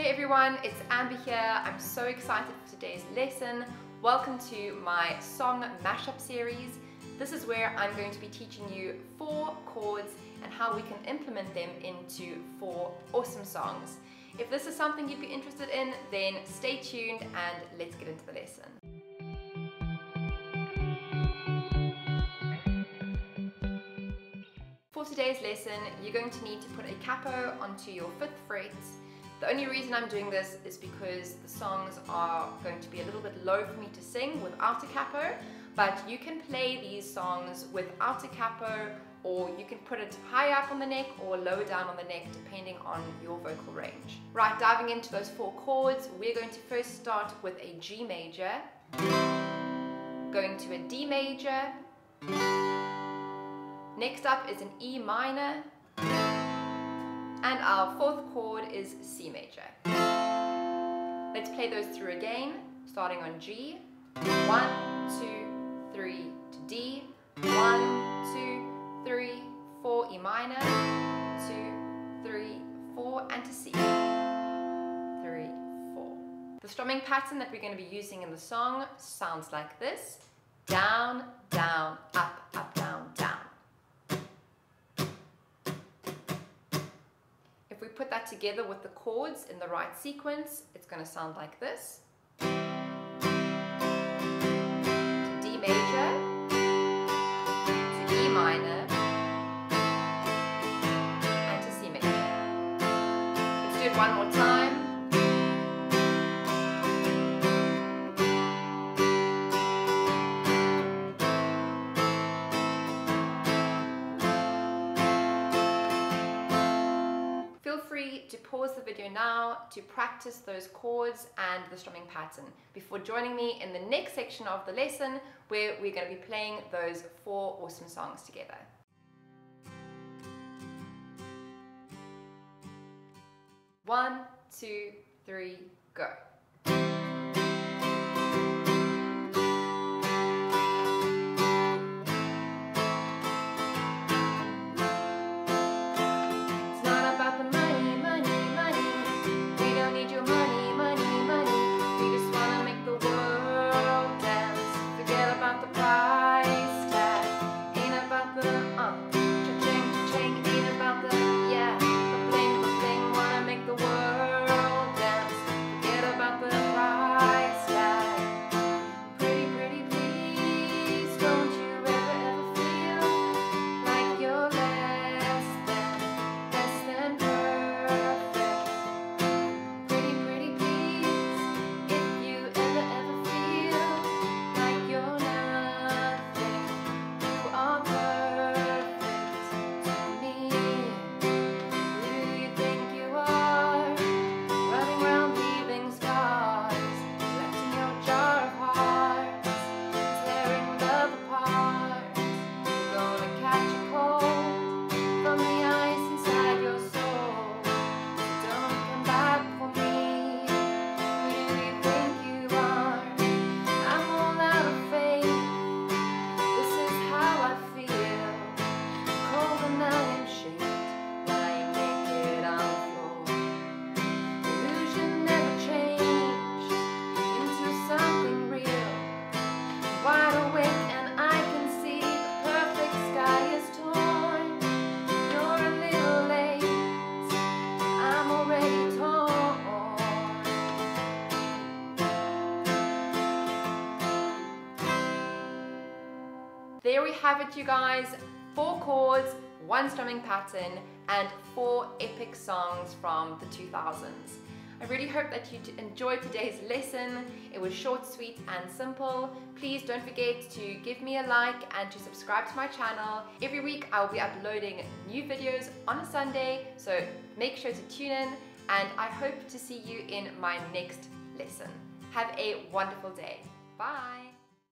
Hey everyone, it's Amber here. I'm so excited for today's lesson. Welcome to my Song Mashup Series. This is where I'm going to be teaching you 4 chords and how we can implement them into 4 awesome songs. If this is something you'd be interested in, then stay tuned and let's get into the lesson. For today's lesson, you're going to need to put a capo onto your 5th fret. The only reason I'm doing this is because the songs are going to be a little bit low for me to sing without a capo, but you can play these songs without a capo, or you can put it high up on the neck or lower down on the neck depending on your vocal range. Right, diving into those 4 chords, we're going to first start with a G major, going to a D major, next up is an E minor, and our 4th chord is C major. Let's play those through again, starting on G. 1, 2, 3 to D. 1, 2, 3, 4 E minor. 2, 3, 4 and to C. 3, 4. The strumming pattern that we're going to be using in the song sounds like this. Down, down, up, up, down, down. If we put that together with the chords in the right sequence, it's going to sound like this. To D major, to E minor, and to C major. Let's do it one more time. To pause the video now to practice those chords and the strumming pattern before joining me in the next section of the lesson where we're going to be playing those 4 awesome songs together. One, 2, 3, go. There we have it, you guys. 4 chords, 1 strumming pattern, and 4 epic songs from the 2000s. I really hope that you enjoyed today's lesson. It was short, sweet, and simple. Please don't forget to give me a like and to subscribe to my channel. Every week I'll be uploading new videos on a Sunday, so make sure to tune in, and I hope to see you in my next lesson. Have a wonderful day. Bye!